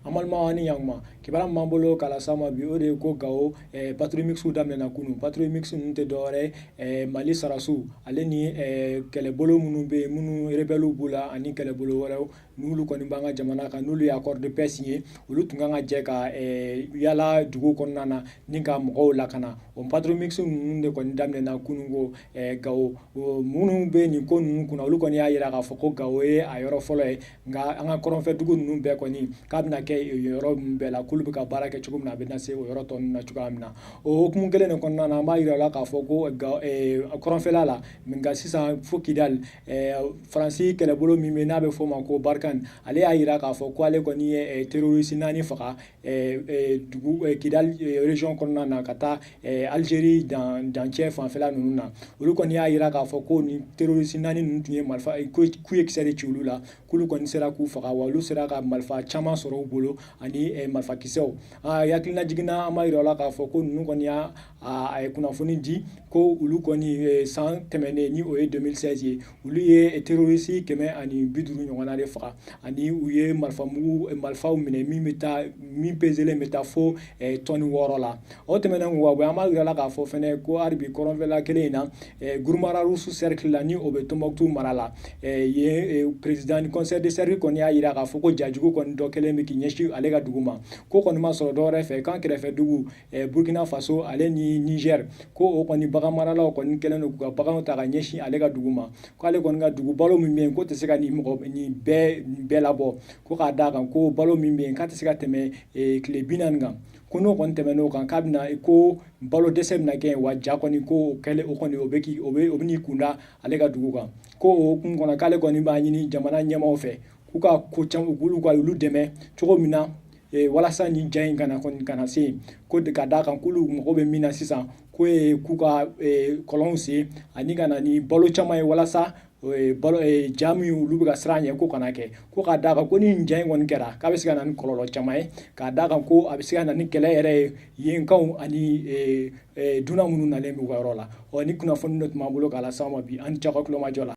amalma ani yangma kibara mambolo kala sama bi ode ko gawo Patriote Mix damne na kunu Patriote Mix nte dore Mali Sarasu ale ni kelebolo munu be munu rebelu bula ani kelebolo wala nulu koni banga jamana ka nulu ya accord de paix signé ulu tunganga jeka yala dugu konnana ninga mko la kana on Patriote Mix nunde koni damne na kunu go gawo munu be ni ko nunu kuna ulu koni ya yira ka foko gawo ayoro folo nga anga koron fe dugu nunu be koni kabna ke yoro be la kulu ka barake chugumna be na se yoro ton na chugamna o hukumu gele ne konnana ma yira la ka foko koron fe la minga sisa fokidal Francis kelebolo mimena be foma ko barkan ale ayira ka fo ko ale koni terroriste nani faka dugu kidal région konna na kata Algérie dans chef en fela nununa ulu koni ayira ka fo ko ni terroriste nani nuntunye malfa ku eksere chulula kulu koni sera ku faka walu sera ka malfa chama soro bolo ani malfa kisew yakina jigina amayira la ka fo ko nunu koni ya kuna foni di ko ulu koni sans temene ni o 2016 ulu ye terroriste keme ani biduru nyongana de faka ani uye malfa mine mi pezele metafo toni worola o temena ngwa ama yala ka fo fene ko arbi koronvela kelena gurmara rusu cercle la ni obe tomboktu marala ye president du conseil de service koni ayira ka fo ko jajugo kon dokele mi kinyeshi alega duguma ko koni ma soro do refe kan krefe dugu Burkina Faso ale ni Niger ko o koni bagamara la koni keleno ko bagano ta nyeshi alega duguma ko ale koni ga dugu balo mi ko te seka ni mo ni be labo ko ka daga ko balo mimbe ka te seka teme klebinanga kono kon teme no kan kabina ko balo desem na gen wa jakoni ko kele o koni obeki obni kunda alega duguga ko o kun kona kale koni ba nyini jamana nyama ofe kuka ko cham ugulu kwa lulu deme chogo mina wala sa ni jain kana se ko de kada kan kulu mo be mina sisa ko kuka kolonse ani kana ni balo chama wala sa balo jami ulu ga sranye ko kana ke ko ka daga ko ni jain won kera ka be siga nan kololo chama ka daga ko abisiga nan kele ere yen kan ani duna munu na lembu garola o ni kuna fon not mabulo kala sama bi an chako kloma jola